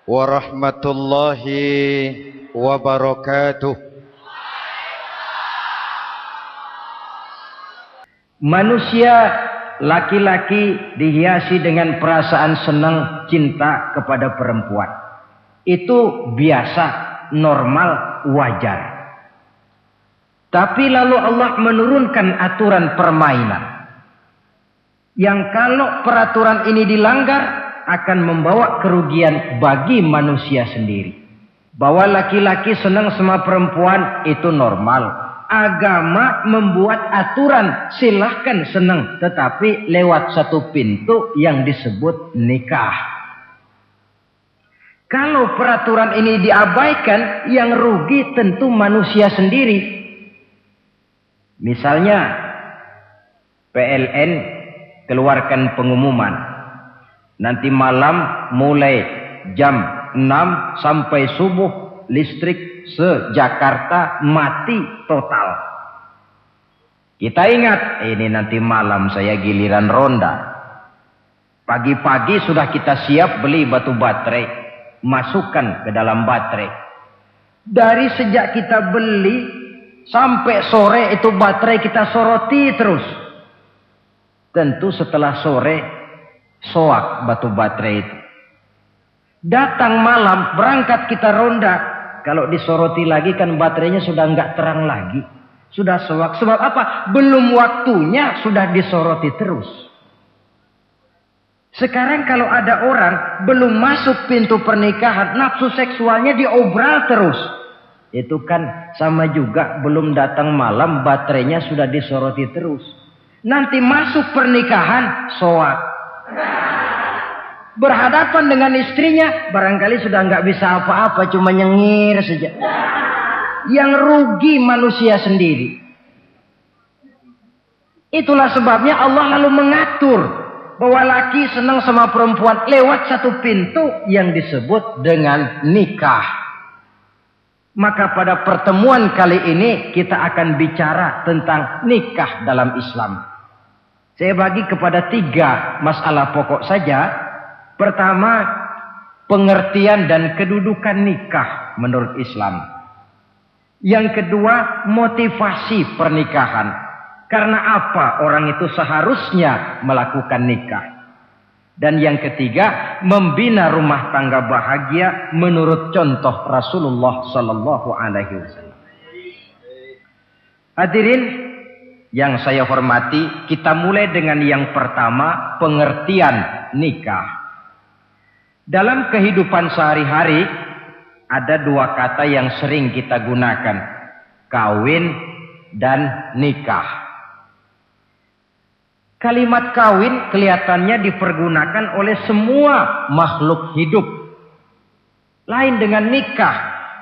warahmatullahi wabarakatuh. Manusia laki-laki dihiasi dengan perasaan senang cinta kepada perempuan. Itu biasa, normal, wajar. Tapi lalu Allah menurunkan aturan permainan yang kalau peraturan ini dilanggar akan membawa kerugian bagi manusia sendiri. Bahwa laki-laki senang sama perempuan itu normal. Agama membuat aturan silahkan senang, tetapi lewat satu pintu yang disebut nikah. Kalau peraturan ini diabaikan, yang rugi tentu manusia sendiri. Misalnya PLN keluarkan pengumuman, nanti malam mulai jam 6 sampai subuh listrik se-Jakarta mati total. Kita ingat, ini nanti malam saya giliran ronda. Pagi-pagi sudah kita siap beli batu baterai, masukkan ke dalam baterai. Dari sejak kita beli sampai sore itu baterai kita soroti terus. Tentu setelah sore soak batu baterai itu. Datang malam berangkat kita ronda. Kalau disoroti lagi kan baterainya sudah enggak terang lagi. Sudah soak. Sebab apa? Belum waktunya sudah disoroti terus. Sekarang kalau ada orang belum masuk pintu pernikahan, nafsu seksualnya diobral terus. Itu kan sama juga belum datang malam baterainya sudah disoroti terus. Nanti masuk pernikahan soak. Berhadapan dengan istrinya barangkali sudah nggak bisa apa-apa, cuma nyengir saja. Yang rugi manusia sendiri. Itulah sebabnya Allah lalu mengatur bahwa laki senang sama perempuan lewat satu pintu yang disebut dengan nikah. Maka pada pertemuan kali ini kita akan bicara tentang nikah dalam Islam. Saya bagi kepada 3 masalah pokok saja. Pertama, pengertian dan kedudukan nikah menurut Islam. Yang kedua, motivasi pernikahan. Karena apa orang itu seharusnya melakukan nikah. Dan yang ketiga, membina rumah tangga bahagia menurut contoh Rasulullah sallallahu alaihi wasallam. Hadirin yang saya hormati, kita mulai dengan yang pertama, pengertian nikah. Dalam kehidupan sehari-hari ada 2 kata yang sering kita gunakan, kawin dan nikah. Kalimat kawin kelihatannya dipergunakan oleh semua makhluk hidup. Lain dengan nikah,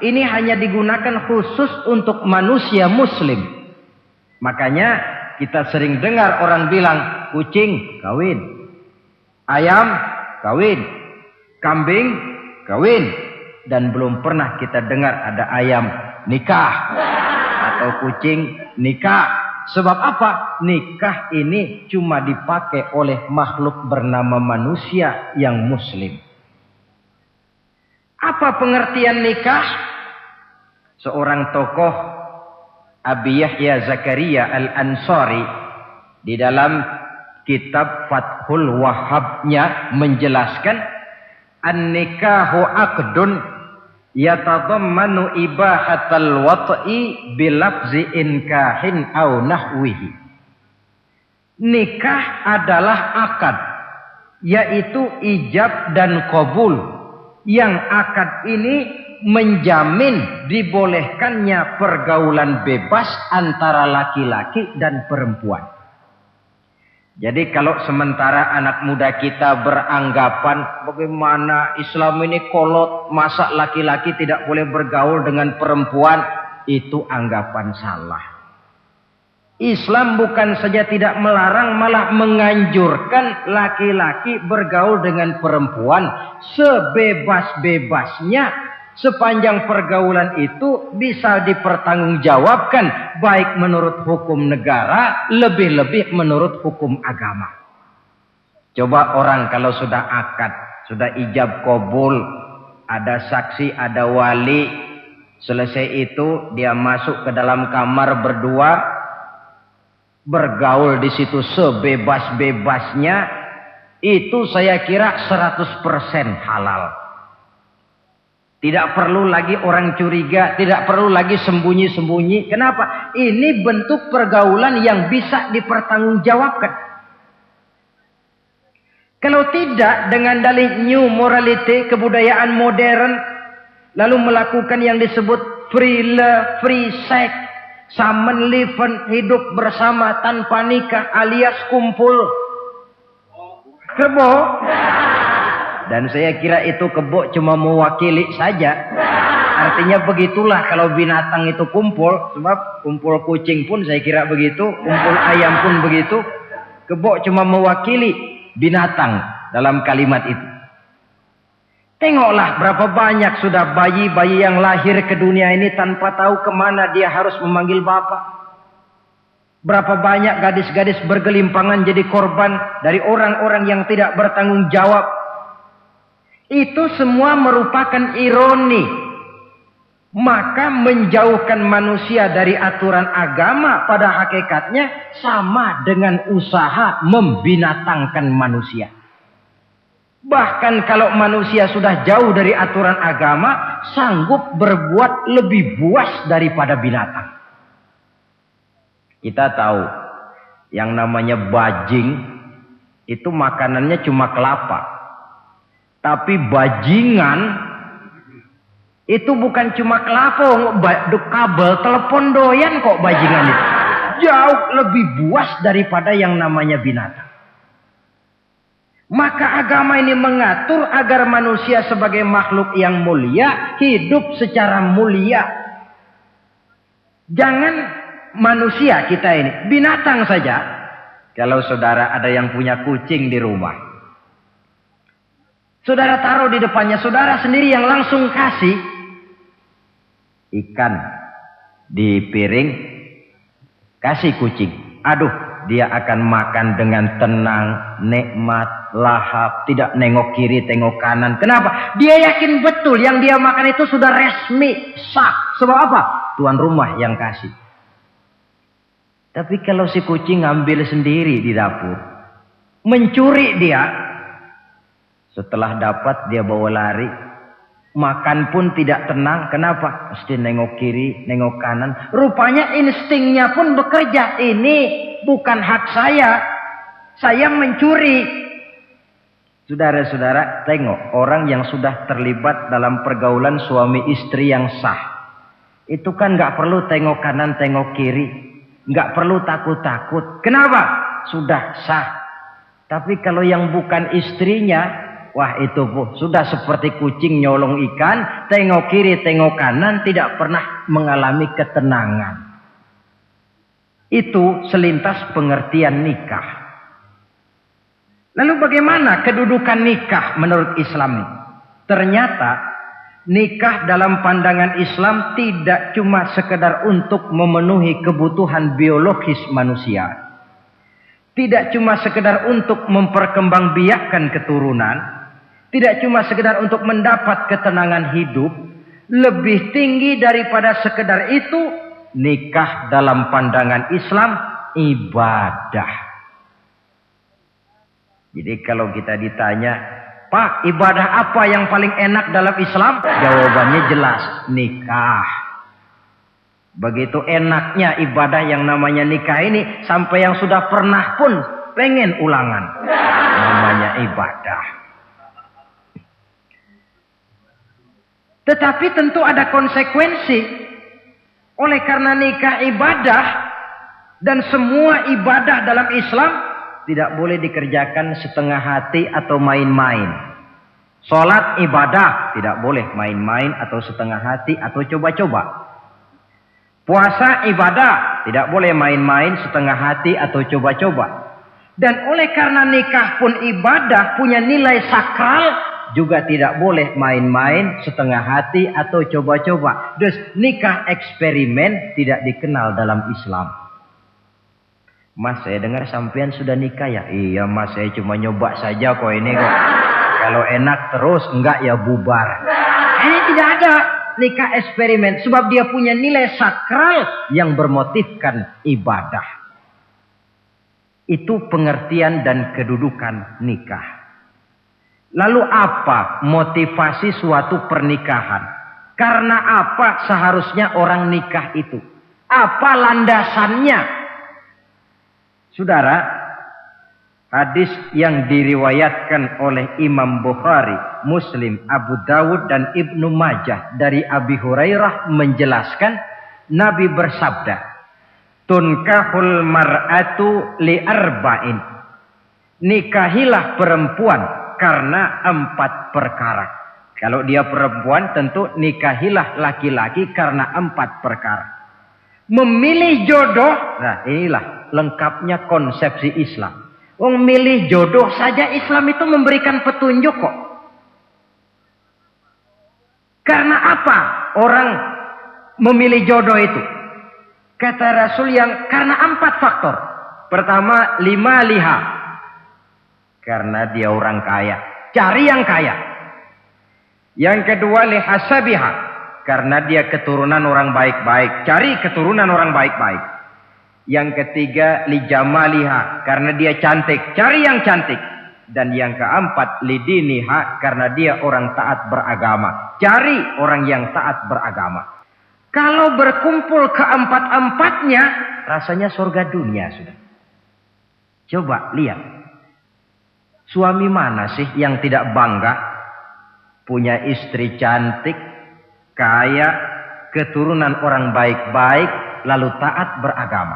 ini hanya digunakan khusus untuk manusia muslim. Makanya kita sering dengar orang bilang, kucing kawin, ayam kawin, kambing kawin, dan belum pernah kita dengar ada ayam nikah atau kucing nikah. Sebab apa? Nikah ini cuma dipakai oleh makhluk bernama manusia yang muslim. Apa pengertian nikah? Seorang tokoh, Abi Yahya Zakaria Al-Ansari, di dalam kitab Fathul Wahhabnya menjelaskan, an-nikahu aqdun yatadammanu ibahatal wat'i bilafzi inkahin au nahwihi. Nikah adalah akad, yaitu ijab dan qabul. Yang akad ini menjamin dibolehkannya pergaulan bebas antara laki-laki dan perempuan. Jadi kalau sementara anak muda kita beranggapan bagaimana Islam ini kolot, masa laki-laki tidak boleh bergaul dengan perempuan, itu anggapan salah. Islam bukan saja tidak melarang, malah menganjurkan laki-laki bergaul dengan perempuan sebebas-bebasnya, sepanjang pergaulan itu bisa dipertanggungjawabkan baik menurut hukum negara, lebih-lebih menurut hukum agama. Coba orang kalau sudah akad, sudah ijab qabul, ada saksi, ada wali. Selesai itu dia masuk ke dalam kamar berdua, bergaul di situ sebebas-bebasnya. Itu saya kira 100% halal. Tidak perlu lagi orang curiga, tidak perlu lagi sembunyi-sembunyi. Kenapa? Ini bentuk pergaulan yang bisa dipertanggungjawabkan. Kalau tidak, dengan dalih new morality, kebudayaan modern, lalu melakukan yang disebut free love, free sex, samen leven, hidup bersama tanpa nikah alias kumpul kebo. Dan saya kira itu kebo cuma mewakili saja. Artinya begitulah kalau binatang itu kumpul. Sebab kumpul kucing pun saya kira begitu, kumpul ayam pun begitu. Kebo cuma mewakili binatang dalam kalimat itu. Tengoklah berapa banyak sudah bayi-bayi yang lahir ke dunia ini tanpa tahu kemana dia harus memanggil bapak. Berapa banyak gadis-gadis bergelimpangan jadi korban dari orang-orang yang tidak bertanggung jawab. Itu semua merupakan ironi. Maka menjauhkan manusia dari aturan agama pada hakikatnya sama dengan usaha membinatangkan manusia. Bahkan kalau manusia sudah jauh dari aturan agama, sanggup berbuat lebih buas daripada binatang. Kita tahu yang namanya bajing itu makanannya cuma kelapa. Tapi bajingan itu bukan cuma kelapa, kabel telepon doyan kok bajingan itu. Jauh lebih buas daripada yang namanya binatang. Maka agama ini mengatur agar manusia sebagai makhluk yang mulia hidup secara mulia. Jangan manusia kita ini, binatang saja. Kalau saudara ada yang punya kucing di rumah, saudara taruh di depannya, saudara sendiri yang langsung kasih ikan di piring, kasih kucing. Aduh, dia akan makan dengan tenang, nikmat, lahap, tidak nengok kiri, tengok kanan. Kenapa? Dia yakin betul yang dia makan itu sudah resmi, sah. Sebab apa? Tuan rumah yang kasih. Tapi kalau si kucing ngambil sendiri di dapur, mencuri dia, setelah dapat dia bawa lari, makan pun tidak tenang. Kenapa? Mesti nengok kiri, nengok kanan. Rupanya instingnya pun bekerja. Ini bukan hak saya mencuri. Saudara-saudara, tengok orang yang sudah terlibat dalam pergaulan suami istri yang sah. Itu kan gak perlu tengok kanan, tengok kiri. Gak perlu takut-takut. Kenapa? Sudah sah. Tapi kalau yang bukan istrinya, wah itu bu, sudah seperti kucing nyolong ikan, tengok kiri, tengok kanan, tidak pernah mengalami ketenangan. Itu selintas pengertian nikah. Lalu bagaimana kedudukan nikah menurut Islam? Ternyata nikah dalam pandangan Islam tidak cuma sekedar untuk memenuhi kebutuhan biologis manusia. Tidak cuma sekedar untuk memperkembangbiakkan keturunan. Tidak cuma sekedar untuk mendapat ketenangan hidup. Lebih tinggi daripada sekedar itu, nikah dalam pandangan Islam ibadah. Jadi kalau kita ditanya, Pak, ibadah apa yang paling enak dalam Islam? Jawabannya jelas, nikah. Begitu enaknya ibadah yang namanya nikah ini, sampai yang sudah pernah pun pengen ulangan. Namanya ibadah. Tetapi tentu ada konsekuensi. Oleh karena nikah ibadah, dan semua ibadah dalam Islam tidak boleh dikerjakan setengah hati atau main-main. Sholat ibadah, tidak boleh main-main atau setengah hati atau coba-coba. Puasa ibadah, tidak boleh main-main, setengah hati atau coba-coba. Dan oleh karena nikah pun ibadah, punya nilai sakral, juga tidak boleh main-main, setengah hati atau coba-coba. Dus nikah eksperimen tidak dikenal dalam Islam. Mas, saya dengar sampean sudah nikah ya? Iya mas, saya cuma nyoba saja kok ini kok. Kalau enak terus, enggak ya bubar. Ini tidak ada nikah eksperimen. Sebab dia punya nilai sakral yang bermotifkan ibadah. Itu pengertian dan kedudukan nikah. Lalu apa motivasi suatu pernikahan? Karena apa seharusnya orang nikah itu? Apa landasannya? Saudara, hadis yang diriwayatkan oleh Imam Bukhari, Muslim, Abu Dawud dan Ibnu Majah dari Abi Hurairah menjelaskan Nabi bersabda, "Tunkahul mar'atu li arba'in." Nikahilah perempuan karena 4 perkara. Kalau dia perempuan tentu nikahilah laki-laki karena 4 perkara. Memilih jodoh, nah inilah lengkapnya konsepsi Islam. Memilih jodoh saja Islam itu memberikan petunjuk kok. Karena apa orang memilih jodoh itu? Kata Rasul yang karena 4 faktor. Pertama, lima liha. Karena dia orang kaya. Cari yang kaya. Yang kedua, lihasabiha. Karena dia keturunan orang baik-baik. Cari keturunan orang baik-baik. Yang ketiga, lijamaliha. Karena dia cantik. Cari yang cantik. Dan yang keempat, lidiniha. Karena dia orang taat beragama. Cari orang yang taat beragama. Kalau berkumpul keempat-empatnya, rasanya surga dunia sudah. Coba lihat. Suami mana sih yang tidak bangga punya istri cantik, kaya, keturunan orang baik-baik, lalu taat beragama?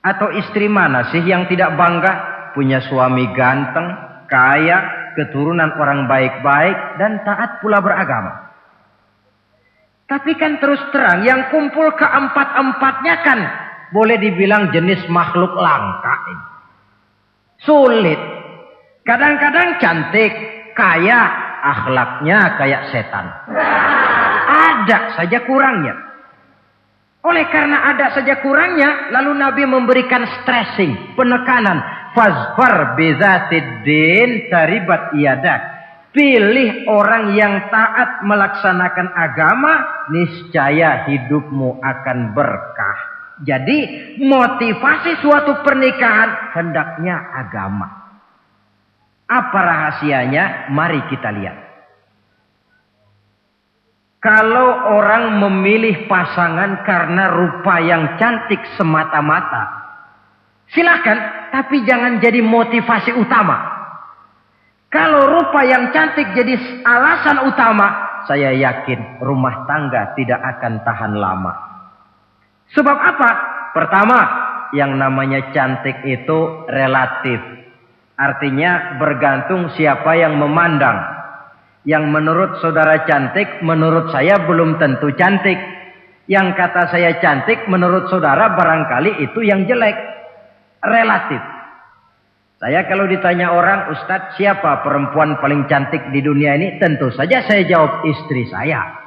Atau istri mana sih yang tidak bangga punya suami ganteng, kaya, keturunan orang baik-baik, dan taat pula beragama? Tapi kan terus terang yang kumpul keempat-empatnya kan boleh dibilang jenis makhluk langka ini. Sulit. Kadang-kadang cantik, kaya, akhlaknya kayak setan. Ada saja kurangnya. Oleh karena ada saja kurangnya, lalu Nabi memberikan stressing, penekanan. Fazfar bizatiddin taribat iyadak. Pilih orang yang taat melaksanakan agama, niscaya hidupmu akan berkah. Jadi motivasi suatu pernikahan hendaknya agama. Apa rahasianya? Mari kita lihat. Kalau orang memilih pasangan karena rupa yang cantik semata-mata, silakan, tapi jangan jadi motivasi utama. Kalau rupa yang cantik jadi alasan utama, saya yakin rumah tangga tidak akan tahan lama. Sebab apa? Pertama, yang namanya cantik itu relatif. Artinya bergantung siapa yang memandang. Yang menurut saudara cantik, menurut saya belum tentu cantik. Yang kata saya cantik, menurut saudara barangkali itu yang jelek. Relatif. Saya kalau ditanya orang, Ustadz, siapa perempuan paling cantik di dunia ini? Tentu saja saya jawab istri saya.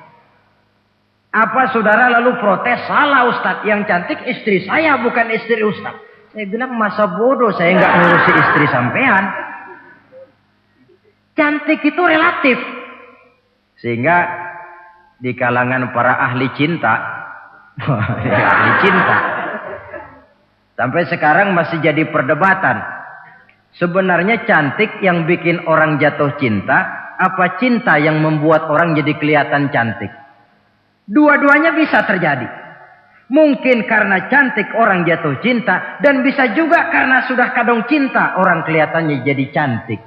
Apa saudara lalu protes? Salah Ustadz, yang cantik istri saya bukan istri Ustadz. Saya bilang masa bodoh saya nggak ngurusi istri sampean. Cantik itu relatif. Sehingga di kalangan para ahli cinta, ahli cinta, sampai sekarang masih jadi perdebatan. Sebenarnya cantik yang bikin orang jatuh cinta, apa cinta yang membuat orang jadi kelihatan cantik? Dua-duanya bisa terjadi. Mungkin karena cantik orang jatuh cinta, dan bisa juga karena sudah kadung cinta orang kelihatannya jadi cantik.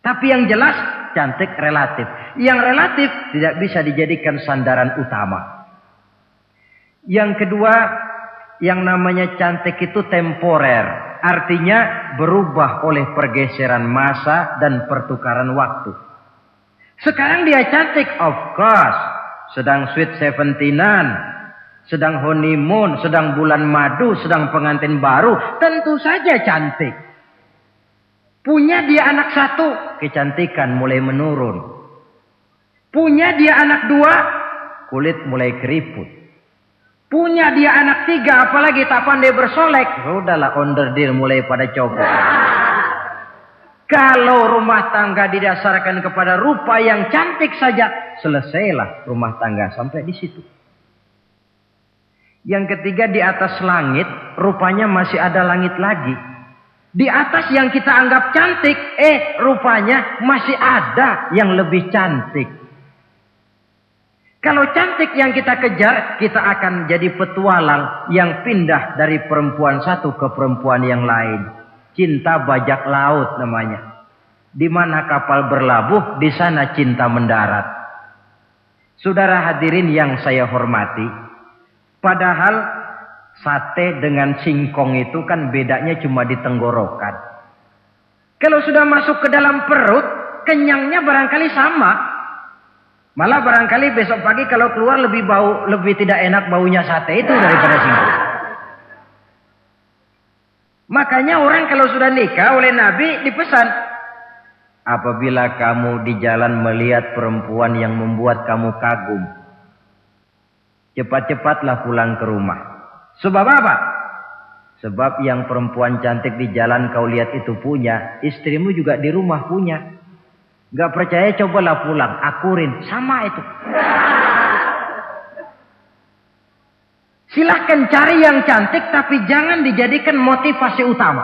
Tapi yang jelas cantik relatif. Yang relatif tidak bisa dijadikan sandaran utama. Yang kedua, yang namanya cantik itu temporer. Artinya berubah oleh pergeseran masa dan pertukaran waktu. Sekarang dia cantik, of course. Sedang sweet 17-an. Sedang honeymoon, sedang bulan madu, sedang pengantin baru, tentu saja cantik. Punya dia anak 1, kecantikan mulai menurun. Punya dia anak 2, kulit mulai keriput. Punya dia anak 3, apalagi tak pandai bersolek, udahlah onderdil mulai pada copot. Kalau rumah tangga didasarkan kepada rupa yang cantik saja, selesailah rumah tangga sampai di situ. Yang ketiga, di atas langit, rupanya masih ada langit lagi. Di atas yang kita anggap cantik, rupanya masih ada yang lebih cantik. Kalau cantik yang kita kejar, kita akan jadi petualang yang pindah dari perempuan satu ke perempuan yang lain. Cinta bajak laut namanya. Di mana kapal berlabuh, di sana cinta mendarat. Saudara hadirin yang saya hormati, padahal sate dengan singkong itu kan bedanya cuma di tenggorokan. Kalau sudah masuk ke dalam perut, kenyangnya barangkali sama. Malah barangkali besok pagi kalau keluar lebih tidak enak baunya sate itu daripada singkong. Makanya orang kalau sudah nikah oleh Nabi dipesan, apabila kamu di jalan melihat perempuan yang membuat kamu kagum, cepat-cepatlah pulang ke rumah. Sebab apa? Sebab yang perempuan cantik di jalan kau lihat itu punya, istrimu juga di rumah punya. Gak percaya cobalah pulang, akurin, sama itu. Silahkan cari yang cantik, tapi jangan dijadikan motivasi utama.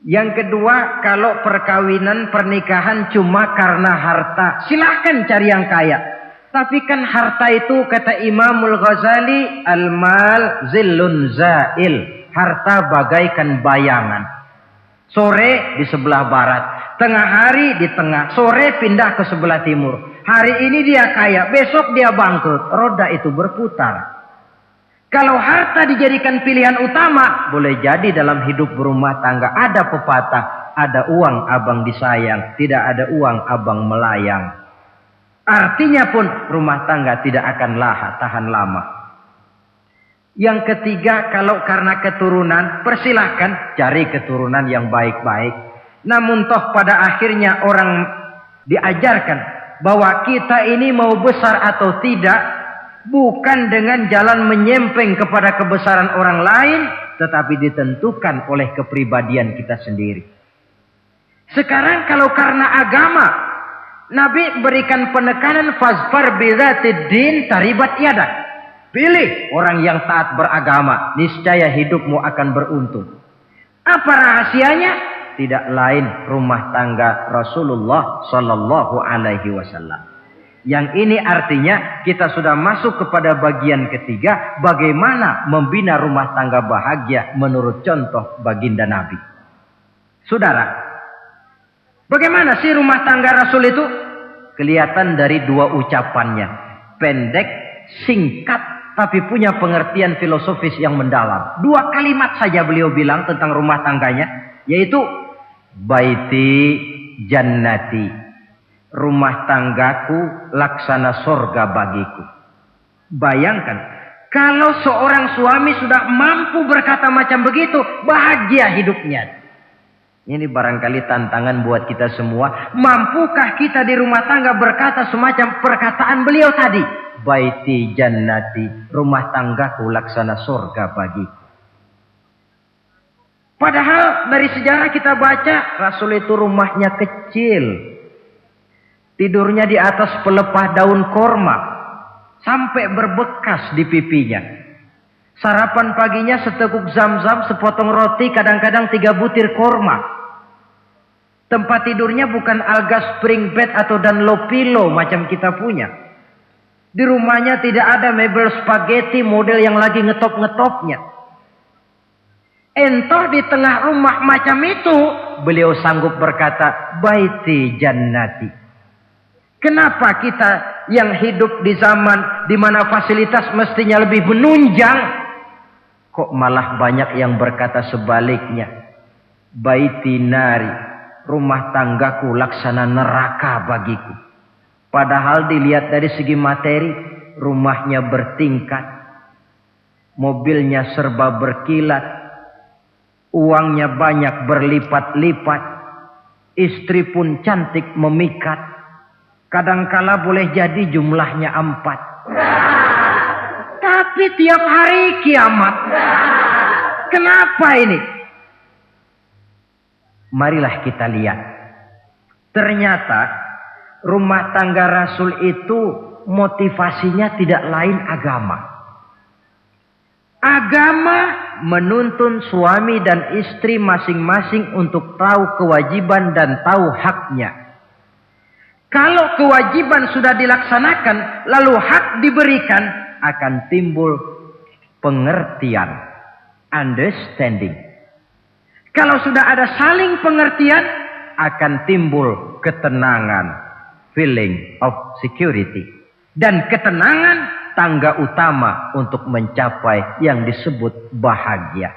Yang kedua, kalau perkawinan, pernikahan cuma karena harta, silahkan cari yang kaya. Tapi kan harta itu, kata Imamul Ghazali, al-mal zillun zail. Harta bagaikan bayangan. Sore di sebelah barat, tengah hari di tengah, sore pindah ke sebelah timur. Hari ini dia kaya, besok dia bangkrut. Roda itu berputar. Kalau harta dijadikan pilihan utama, boleh jadi dalam hidup berumah tangga ada pepatah, ada uang abang disayang, tidak ada uang abang melayang. Artinya pun rumah tangga tidak akan tahan lama. Yang ketiga, kalau karena keturunan, persilahkan cari keturunan yang baik-baik. Namun toh pada akhirnya orang diajarkan bahwa kita ini mau besar atau tidak, bukan dengan jalan menyempeng kepada kebesaran orang lain, tetapi ditentukan oleh kepribadian kita sendiri. Sekarang kalau karena agama, Nabi berikan penekanan fazfar bizatid din taribat yadak. Pilih orang yang taat beragama, niscaya hidupmu akan beruntung. Apa rahasianya? Tidak lain rumah tangga Rasulullah Sallallahu Alaihi Wasallam. Yang ini artinya kita sudah masuk kepada bagian ketiga, bagaimana membina rumah tangga bahagia menurut contoh baginda Nabi. Saudara, bagaimana sih rumah tangga Rasul itu? Kelihatan dari dua ucapannya, pendek, singkat, tapi punya pengertian filosofis yang mendalam. Dua kalimat saja beliau bilang tentang rumah tangganya, yaitu baiti jannati, rumah tanggaku laksana sorga bagiku. Bayangkan, kalau seorang suami sudah mampu berkata macam begitu, bahagia hidupnya. Ini barangkali tantangan buat kita semua. Mampukah kita di rumah tangga berkata semacam perkataan beliau tadi? Baiti jannati, rumah tanggaku laksana surga bagiku. Padahal dari sejarah kita baca, Rasul itu rumahnya kecil. Tidurnya di atas pelepah daun korma, sampai berbekas di pipinya. Sarapan paginya seteguk zam-zam, sepotong roti, kadang-kadang 3 butir korma. Tempat tidurnya bukan alga spring bed atau Dunlopillow macam kita punya. Di rumahnya tidak ada mebel spaghetti model yang lagi ngetop-ngetopnya. Entoh di tengah rumah macam itu, beliau sanggup berkata, baiti jannati. Kenapa kita yang hidup di zaman di mana fasilitas mestinya lebih menunjang, kok malah banyak yang berkata sebaliknya? Baiti nari, rumah tanggaku laksana neraka bagiku. Padahal dilihat dari segi materi, rumahnya bertingkat, mobilnya serba berkilat, uangnya banyak berlipat-lipat, istri pun cantik memikat, kadangkala boleh jadi jumlahnya 4. Tapi tiap hari kiamat. Kenapa ini? Marilah kita lihat. Ternyata rumah tangga Rasul itu motivasinya tidak lain agama. Agama menuntun suami dan istri masing-masing untuk tahu kewajiban dan tahu haknya. Kalau kewajiban sudah dilaksanakan, lalu hak diberikan, akan timbul pengertian, understanding. Kalau sudah ada saling pengertian, akan timbul ketenangan, feeling of security. Dan ketenangan tangga utama untuk mencapai yang disebut bahagia.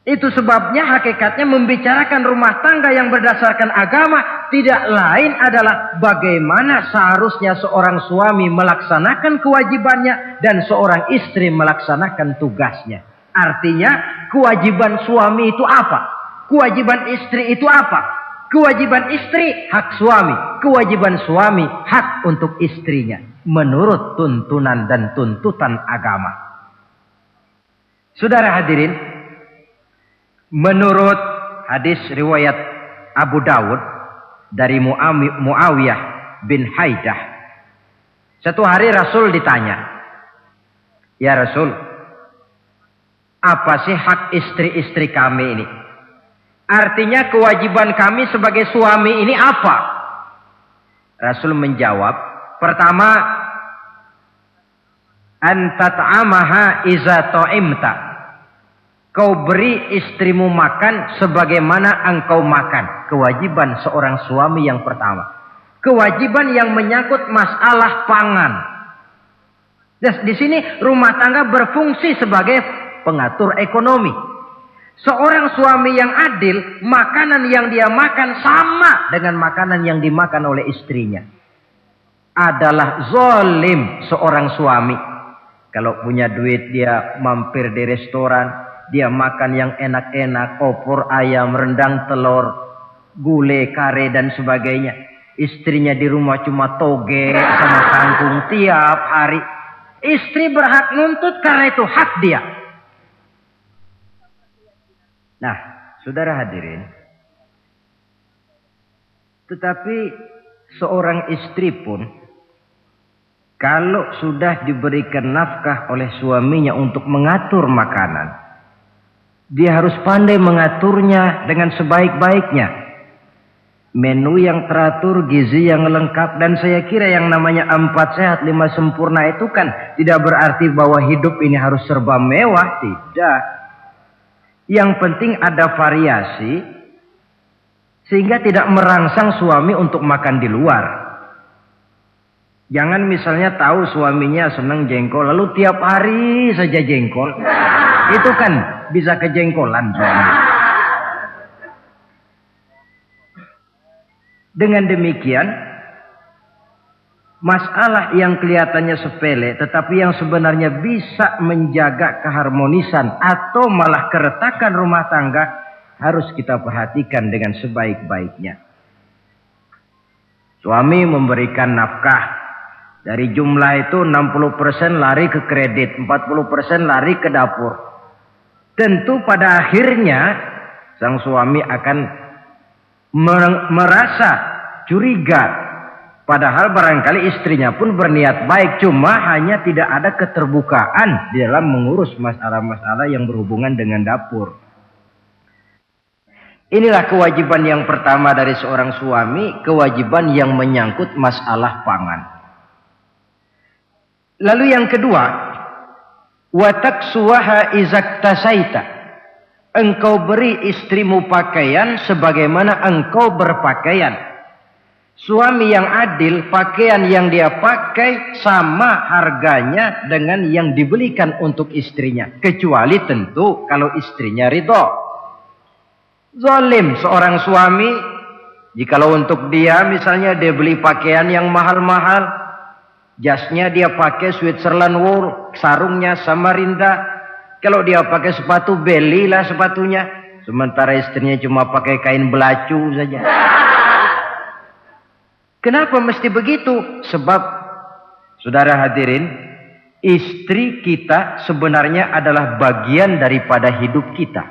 Itu sebabnya hakikatnya membicarakan rumah tangga yang berdasarkan agama tidak lain adalah bagaimana seharusnya seorang suami melaksanakan kewajibannya dan seorang istri melaksanakan tugasnya. Artinya kewajiban suami itu apa? Kewajiban istri itu apa? Kewajiban istri hak suami, kewajiban suami hak untuk istrinya menurut tuntunan dan tuntutan agama. Saudara hadirin, menurut hadis riwayat Abu Dawud dari Muawiyah bin Haidah, satu hari Rasul ditanya, "Ya Rasul, apa sih hak istri-istri kami ini? Artinya kewajiban kami sebagai suami ini apa?" Rasul menjawab, pertama, antat'amaha iza ta'imta. Kau beri istrimu makan sebagaimana engkau makan. Kewajiban seorang suami yang pertama. Kewajiban yang menyangkut masalah pangan. Di sini rumah tangga berfungsi sebagai pengatur ekonomi. Seorang suami yang adil, makanan yang dia makan sama dengan makanan yang dimakan oleh istrinya. Adalah zalim seorang suami. Kalau punya duit dia mampir di restoran, dia makan yang enak-enak, opor ayam, rendang telur, gulai, kare dan sebagainya. Istrinya di rumah cuma toge sama kangkung tiap hari. Istri berhak nuntut karena itu hak dia. Nah, saudara hadirin, tetapi seorang istri pun kalau sudah diberikan nafkah oleh suaminya untuk mengatur makanan, dia harus pandai mengaturnya dengan sebaik-baiknya. Menu yang teratur, gizi yang lengkap, dan saya kira yang namanya 4 sehat 5 sempurna itu kan tidak berarti bahwa hidup ini harus serba mewah, tidak. Yang penting ada variasi sehingga tidak merangsang suami untuk makan di luar. Jangan misalnya tahu suaminya senang jengkol lalu tiap hari saja jengkol. Itu kan bisa kejengkolan suami. Dengan demikian, masalah yang kelihatannya sepele tetapi yang sebenarnya bisa menjaga keharmonisan atau malah keretakan rumah tangga harus kita perhatikan dengan sebaik-baiknya. Suami memberikan nafkah, dari jumlah itu 60% lari ke kredit, 40% lari ke dapur. Tentu pada akhirnya sang suami akan merasa curiga. Padahal barangkali istrinya pun berniat baik, cuma hanya tidak ada keterbukaan di dalam mengurus masalah-masalah yang berhubungan dengan dapur. Inilah kewajiban yang pertama dari seorang suami, kewajiban yang menyangkut masalah pangan. Lalu yang kedua, wa taksuwaha izaktasaita. Engkau beri istrimu pakaian sebagaimana engkau berpakaian. Suami yang adil, pakaian yang dia pakai sama harganya dengan yang dibelikan untuk istrinya. Kecuali tentu kalau istrinya ridho. Zalim seorang suami, jikalau untuk dia misalnya dia beli pakaian yang mahal-mahal, jasnya dia pakai Switzerland wool, sarungnya Samarinda. Kalau dia pakai sepatu, belilah sepatunya. Sementara istrinya cuma pakai kain belacu saja. Kenapa mesti begitu? Sebab, saudara hadirin, istri kita sebenarnya adalah bagian daripada hidup kita.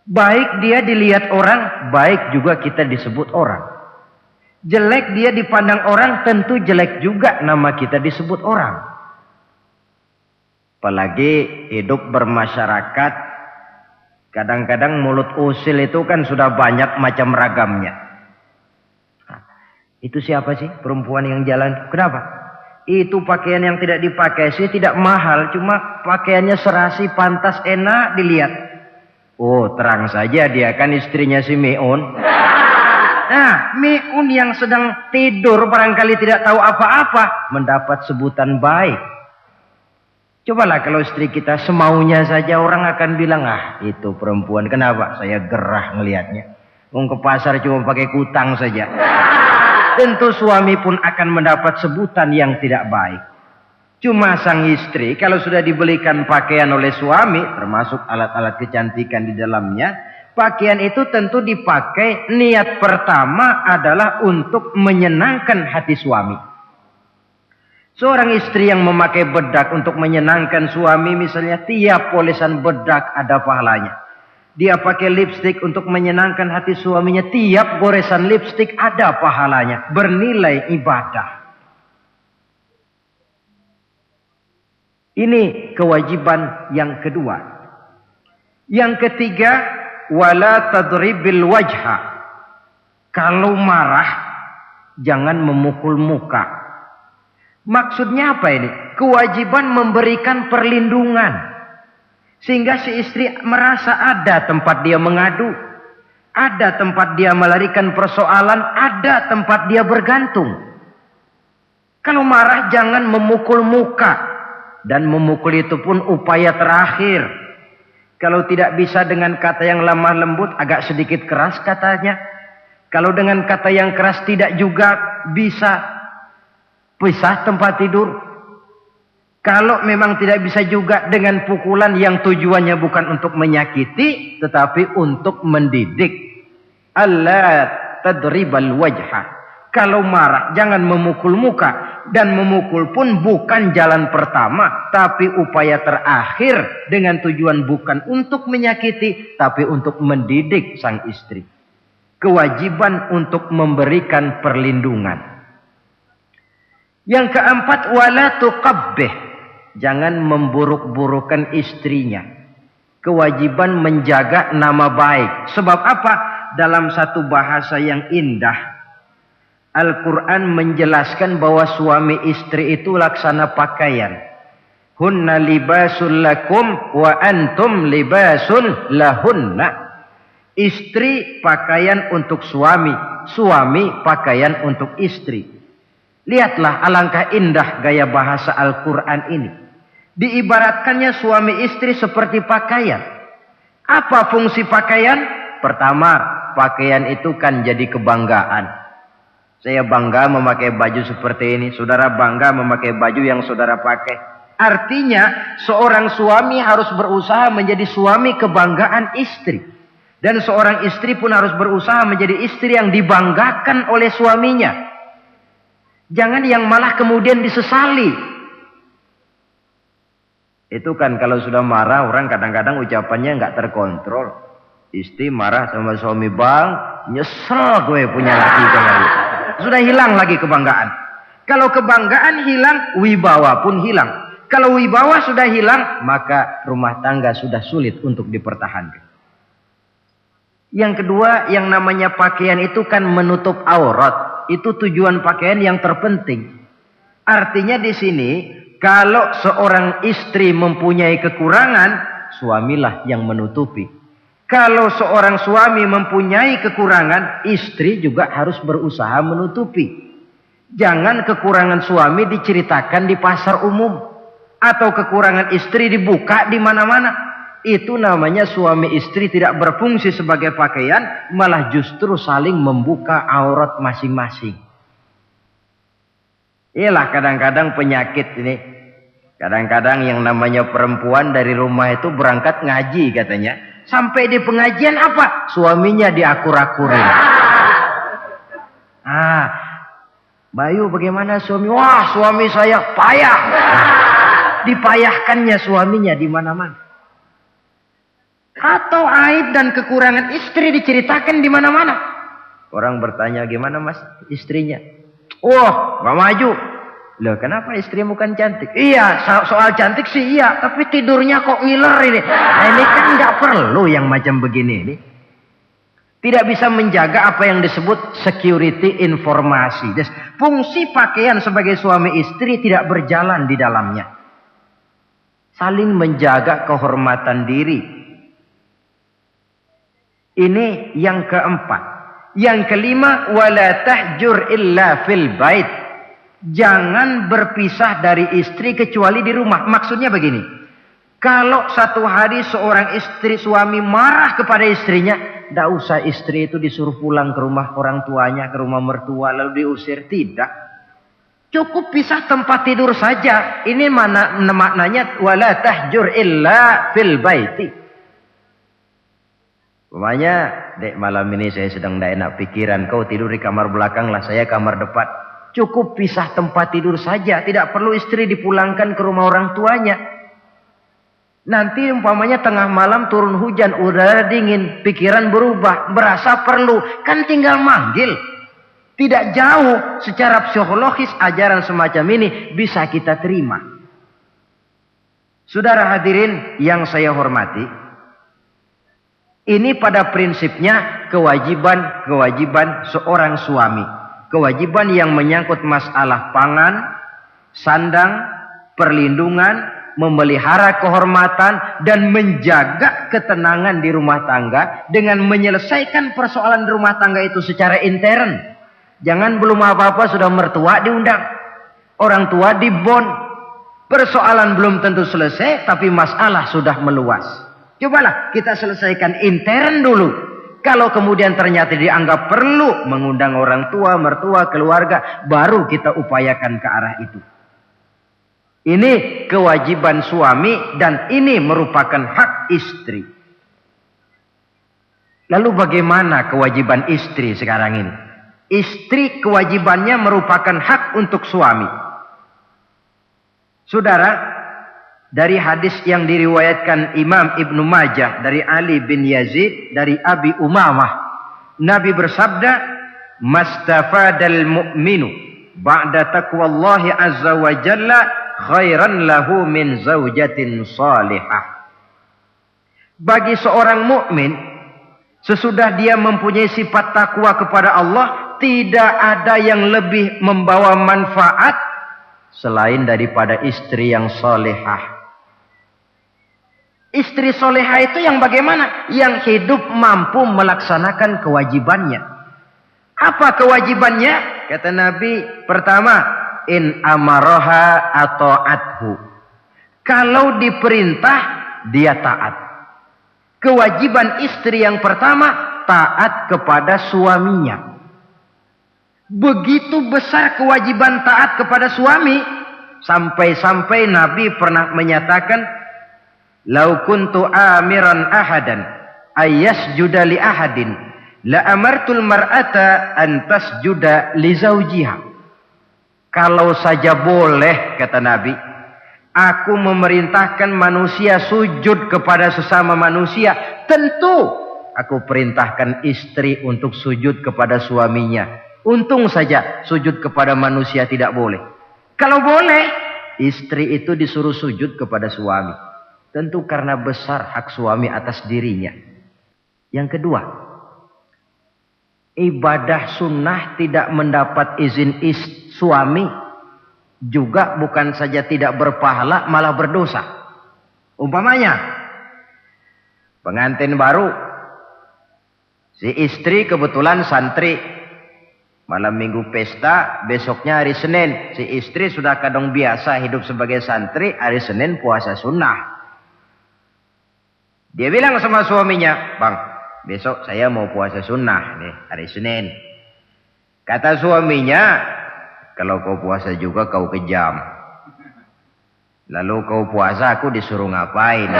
Baik dia dilihat orang, baik juga kita disebut orang. Jelek dia dipandang orang, tentu jelek juga nama kita disebut orang. Apalagi hidup bermasyarakat, kadang-kadang mulut usil itu kan sudah banyak macam ragamnya. Itu siapa sih perempuan yang jalan? Kenapa? Itu pakaian yang tidak dipakai sih tidak mahal, cuma pakaiannya serasi, pantas, enak dilihat. Oh, terang saja dia kan istrinya si Meun. Nah, Meun yang sedang tidur barangkali tidak tahu apa-apa mendapat sebutan baik. Cobalah kalau istri kita semaunya saja, orang akan bilang, ah itu perempuan. Kenapa? Saya gerah ngelihatnya. Mau ke pasar cuma pakai kutang saja. Tentu suami pun akan mendapat sebutan yang tidak baik. Cuma sang istri kalau sudah dibelikan pakaian oleh suami, termasuk alat-alat kecantikan di dalamnya, pakaian itu tentu dipakai niat pertama adalah untuk menyenangkan hati suami. Seorang istri yang memakai bedak untuk menyenangkan suami, misalnya tiap polesan bedak ada pahalanya. Dia pakai lipstik untuk menyenangkan hati suaminya, tiap goresan lipstik ada pahalanya, bernilai ibadah. Ini kewajiban yang kedua. Yang ketiga, wala tadribil wajha. Kalau marah, jangan memukul muka. Maksudnya apa ini? Kewajiban memberikan perlindungan. Sehingga si istri merasa ada tempat dia mengadu. Ada tempat dia melarikan persoalan. Ada tempat dia bergantung. Kalau marah jangan memukul muka. Dan memukul itu pun upaya terakhir. Kalau tidak bisa dengan kata yang lemah lembut, agak sedikit keras katanya. Kalau dengan kata yang keras tidak juga bisa pisah tempat tidur. Kalau memang tidak bisa juga dengan pukulan yang tujuannya bukan untuk menyakiti, tetapi untuk mendidik. Allah tadribal wajha. Kalau marah jangan memukul muka. Dan memukul pun bukan jalan pertama, tapi upaya terakhir dengan tujuan bukan untuk menyakiti, tapi untuk mendidik sang istri. Kewajiban untuk memberikan perlindungan. Yang keempat, wala tuqabbih. Jangan memburuk-burukan istrinya. Kewajiban menjaga nama baik. Sebab apa? Dalam satu bahasa yang indah, Al-Quran menjelaskan bahwa suami istri itu laksana pakaian. Hunna libasul lakum wa antum libasun lahunna. Istri pakaian untuk suami, suami pakaian untuk istri. Lihatlah alangkah indah gaya bahasa Al-Quran ini. Diibaratkannya suami istri seperti pakaian. Apa fungsi pakaian? Pertama, pakaian itu kan jadi kebanggaan. Saya bangga memakai baju seperti ini. Saudara bangga memakai baju yang saudara pakai. Artinya seorang suami harus berusaha menjadi suami kebanggaan istri. Dan seorang istri pun harus berusaha menjadi istri yang dibanggakan oleh suaminya. Jangan yang malah kemudian disesali. Itu kan kalau sudah marah orang kadang-kadang ucapannya nggak terkontrol. Istri marah sama suami, bang, nyesel gue punya laki kayak gitu. Sudah hilang lagi kebanggaan. Kalau kebanggaan hilang, wibawa pun hilang. Kalau wibawa sudah hilang, maka rumah tangga sudah sulit untuk dipertahankan. Yang kedua, yang namanya pakaian itu kan menutup aurat. Itu tujuan pakaian yang terpenting. Artinya di sini, kalau seorang istri mempunyai kekurangan, suamilah yang menutupi. Kalau seorang suami mempunyai kekurangan, istri juga harus berusaha menutupi. Jangan kekurangan suami diceritakan di pasar umum. Atau kekurangan istri dibuka di mana-mana. Itu namanya suami istri tidak berfungsi sebagai pakaian, malah justru saling membuka aurat masing-masing. Iyalah kadang-kadang penyakit ini. Kadang-kadang yang namanya perempuan dari rumah itu berangkat ngaji katanya. Sampai di pengajian apa? Suaminya diakur-akurin. Bayu bagaimana suami? Wah suami saya payah. Dipayahkannya suaminya di mana-mana. Atau aib dan kekurangan istri diceritakan di mana-mana. Orang bertanya, gimana mas istrinya? Wah, gak maju. Loh, kenapa istrimu kan cantik? Iya, soal cantik sih iya, tapi tidurnya kok ngiler ini. Nah, ini kan gak perlu yang macam begini ini. Tidak bisa menjaga apa yang disebut security informasi. Fungsi pakaian sebagai suami istri tidak berjalan di dalamnya. Saling menjaga kehormatan diri. Ini yang keempat. Yang kelima, wala tahjur illa fil bait. Jangan berpisah dari istri kecuali di rumah. Maksudnya begini. Kalau satu hari seorang istri suami marah kepada istrinya, tidak usah istri itu disuruh pulang ke rumah orang tuanya, ke rumah mertua lalu diusir. Tidak. Cukup pisah tempat tidur saja. Ini maknanya wala tahjur illa fil baiti. Umpamanya, dek malam ini saya sedang tidak enak pikiran. Kau tidur di kamar belakang lah, saya kamar depan. Cukup pisah tempat tidur saja. Tidak perlu istri dipulangkan ke rumah orang tuanya. Nanti umpamanya tengah malam turun hujan, udara dingin, pikiran berubah, berasa perlu. Kan tinggal manggil. Tidak jauh secara psikologis ajaran semacam ini bisa kita terima. Saudara hadirin yang saya hormati. Ini pada prinsipnya kewajiban seorang suami. Kewajiban yang menyangkut masalah pangan, sandang, perlindungan, memelihara kehormatan dan menjaga ketenangan di rumah tangga dengan menyelesaikan persoalan rumah tangga itu secara intern. Jangan belum apa-apa sudah mertua diundang, orang tua dibon. Persoalan belum tentu selesai tapi masalah sudah meluas. Cobalah kita selesaikan intern dulu. Kalau kemudian ternyata dianggap perlu mengundang orang tua, mertua, keluarga, baru kita upayakan ke arah itu. Ini kewajiban suami dan ini merupakan hak istri. Lalu bagaimana kewajiban istri sekarang ini? Istri kewajibannya merupakan hak untuk suami. Saudara, dari hadis yang diriwayatkan Imam Ibnu Majah dari Ali bin Yazid dari Abi Umamah, Nabi bersabda, "Mastafadal mu'minu ba'da taqwallahi azza wa jalla khairan lahu min zaujatin salihah." Bagi seorang mukmin sesudah dia mempunyai sifat takwa kepada Allah, tidak ada yang lebih membawa manfaat selain daripada istri yang salihah. Istri salihah itu yang bagaimana? Yang hidup mampu melaksanakan kewajibannya. Apa kewajibannya? Kata Nabi, pertama, in amaroha ata'athu. Kalau diperintah, dia taat. Kewajiban istri yang pertama, taat kepada suaminya. Begitu besar kewajiban taat kepada suami, sampai-sampai Nabi pernah menyatakan, "Lau kuntu amiran ahadan ayyasjuda li ahadin, la amartul mar'ata an tasjuda li zawjiha." Kalau saja boleh, kata Nabi, aku memerintahkan manusia sujud kepada sesama manusia, tentu aku perintahkan istri untuk sujud kepada suaminya. Untung saja sujud kepada manusia tidak boleh. Kalau boleh, istri itu disuruh sujud kepada suami. Tentu karena besar hak suami atas dirinya. Yang kedua, ibadah sunnah tidak mendapat izin suami juga bukan saja tidak berpahala, malah berdosa. Umpamanya, pengantin baru, si istri kebetulan santri, malam minggu pesta, besoknya hari Senin, si istri sudah kadang biasa hidup sebagai santri, hari Senin puasa sunnah. Dia bilang sama suaminya, "Bang, besok saya mau puasa sunnah nih, hari Senin." Kata suaminya, "Kalau kau puasa juga kau kejam. Lalu kau puasa aku disuruh ngapain?"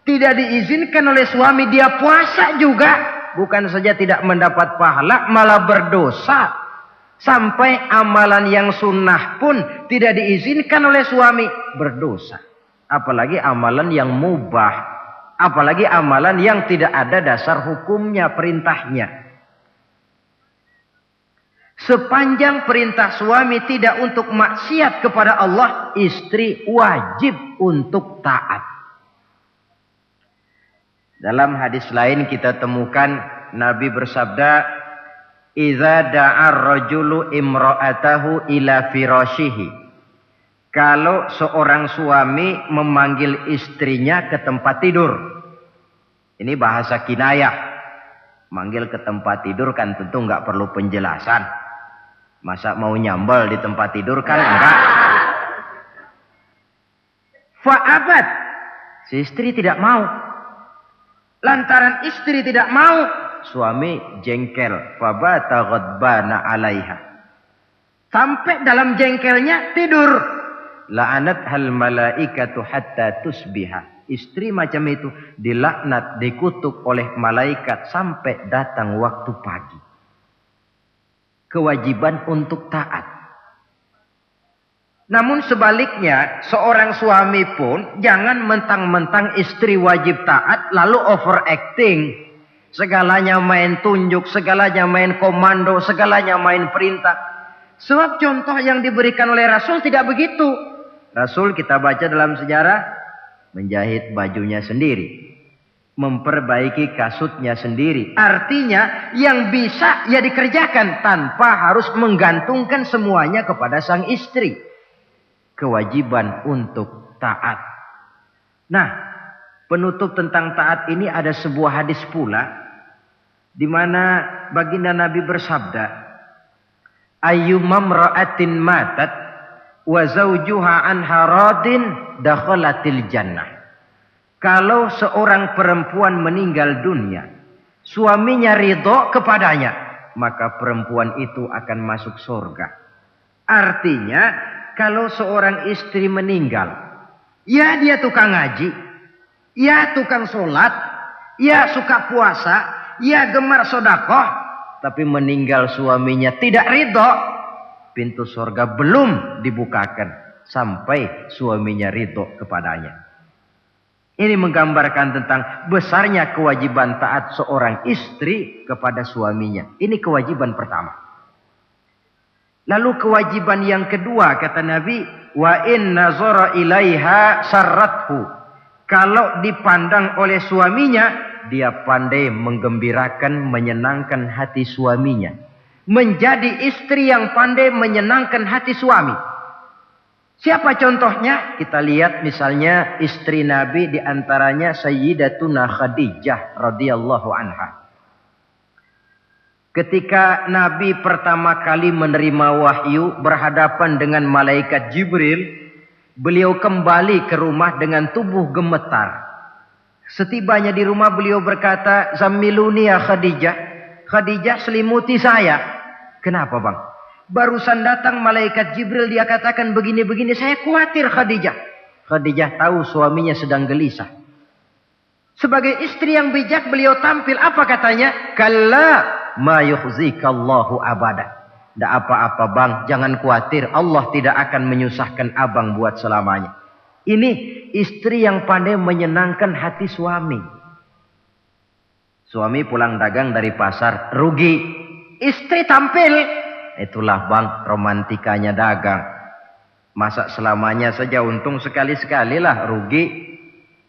Tidak diizinkan oleh suami, dia puasa juga. Bukan saja tidak mendapat pahala, malah berdosa. Sampai amalan yang sunnah pun tidak diizinkan oleh suami, berdosa. Apalagi amalan yang mubah. Apalagi amalan yang tidak ada dasar hukumnya, perintahnya. Sepanjang perintah suami tidak untuk maksiat kepada Allah, istri wajib untuk taat. Dalam hadis lain kita temukan Nabi bersabda, "Idza da'a ar-rajulu imra'atahu ila firashihi." Kalau seorang suami memanggil istrinya ke tempat tidur. Ini bahasa kinayah. Manggil ke tempat tidur kan tentu enggak perlu penjelasan. Masa mau nyambal di tempat tidur kan enggak. Fa'abat. Si istri tidak mau. Lantaran istri tidak mau, suami jengkel. Fabata ghadbana 'alaiha. Sampai dalam jengkelnya tidur. La'anat hal malaikatu hatta tusbiha. Istri macam itu dilaknat, dikutuk oleh malaikat sampai datang waktu pagi. Kewajiban untuk taat. Namun sebaliknya, seorang suami pun jangan mentang-mentang istri wajib taat lalu overacting. Segalanya main tunjuk, segalanya main komando, segalanya main perintah. Sebab contoh yang diberikan oleh Rasul tidak begitu. Rasul kita baca dalam sejarah menjahit bajunya sendiri, memperbaiki kasutnya sendiri. Artinya yang bisa ya dikerjakan tanpa harus menggantungkan semuanya kepada sang istri. Kewajiban untuk taat. Nah, penutup tentang taat ini ada sebuah hadis pula di mana baginda Nabi bersabda, "Ayyumam ra'atin matat wa zawjuha anha radin dakhalatil jannah." Kalau seorang perempuan meninggal dunia, suaminya ridho kepadanya, maka perempuan itu akan masuk surga. Artinya, kalau seorang istri meninggal, ya dia tukang ngaji, ya tukang sholat, ya suka puasa, ya gemar sodakoh, tapi meninggal suaminya tidak ridho, pintu surga belum dibukakan sampai suaminya ridho kepadanya. Ini menggambarkan tentang besarnya kewajiban taat seorang istri kepada suaminya. Ini kewajiban pertama. Lalu kewajiban yang kedua kata Nabi, wa in nazara ilaiha sarrathu. Kalau dipandang oleh suaminya, dia pandai menggembirakan, menyenangkan hati suaminya. Menjadi istri yang pandai menyenangkan hati suami. Siapa contohnya? Kita lihat misalnya istri Nabi diantaranya Sayyidatuna Khadijah radhiyallahu anha. Ketika Nabi pertama kali menerima wahyu berhadapan dengan malaikat Jibril, beliau kembali ke rumah dengan tubuh gemetar. Setibanya di rumah beliau berkata, "Zammiluni ya Khadijah." Khadijah, selimuti saya. Kenapa bang? Barusan datang malaikat Jibril, dia katakan begini-begini, saya khawatir Khadijah. Khadijah tahu suaminya sedang gelisah. Sebagai istri yang bijak beliau tampil, apa katanya? Kalla ma yukhzikallahu abada. Tidak apa-apa bang, jangan khawatir, Allah tidak akan menyusahkan abang buat selamanya. Ini istri yang pandai menyenangkan hati suami. Suami pulang dagang dari pasar, rugi. Istri tampil. Itulah bang romantikanya dagang. Masa selamanya saja untung sekali-sekali lah rugi.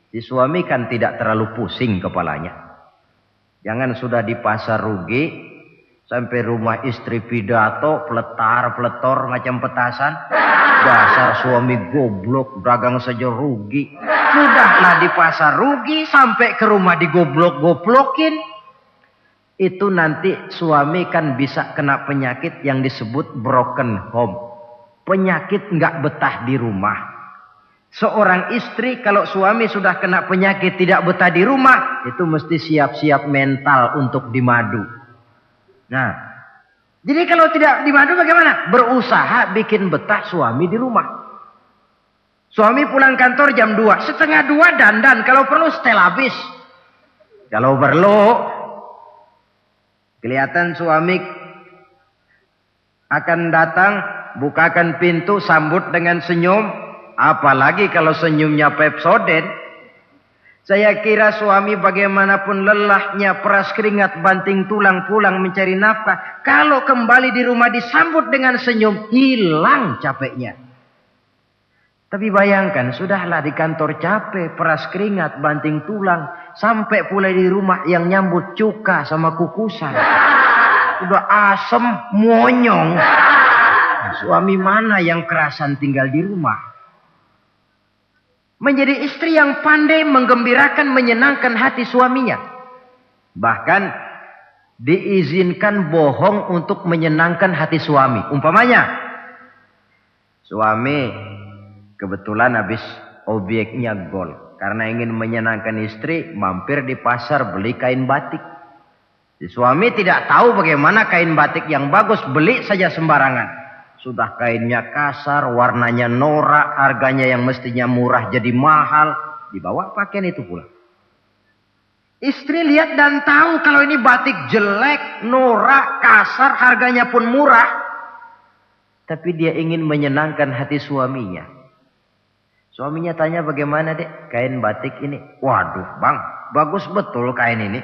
Si suami kan tidak terlalu pusing kepalanya. Jangan sudah di pasar rugi, sampai rumah istri pidato, peletar-peletor macam petasan. Dasar suami goblok, dagang saja rugi. Sudahlah di pasar rugi, sampai ke rumah digoblok-goblokin. Itu nanti suami kan bisa kena penyakit yang disebut broken home. Penyakit nggak betah di rumah. Seorang istri kalau suami sudah kena penyakit tidak betah di rumah, itu mesti siap-siap mental untuk dimadu. Nah, jadi kalau tidak dimadu bagaimana? Berusaha bikin betah suami di rumah. Suami pulang kantor jam 2, setengah 2 dandan, kalau perlu setel habis. Kalau perlu kelihatan suami akan datang, bukakan pintu, sambut dengan senyum. Apalagi kalau senyumnya Pepsodent. Saya kira suami bagaimanapun lelahnya, peras keringat, banting tulang, pulang mencari nafkah. Kalau kembali di rumah disambut dengan senyum, hilang capeknya. Tapi bayangkan, sudahlah di kantor capek, peras keringat, banting tulang. Sampai pula di rumah yang nyambut cuka sama kukusan. Udah asem, monyong. Suami mana yang kerasan tinggal di rumah? Menjadi istri yang pandai menggembirakan, menyenangkan hati suaminya. Bahkan diizinkan bohong untuk menyenangkan hati suami. Umpamanya, suami kebetulan habis obyeknya gol. Karena ingin menyenangkan istri, mampir di pasar beli kain batik. Si suami tidak tahu bagaimana kain batik yang bagus, beli saja sembarangan. Sudah kainnya kasar, warnanya norak, harganya yang mestinya murah jadi mahal. Dibawa pakaian itu pulang. Istri lihat dan tahu kalau ini batik jelek, norak, kasar, harganya pun murah. Tapi dia ingin menyenangkan hati suaminya. Suaminya tanya, bagaimana dek kain batik ini? Waduh bang, bagus betul kain ini.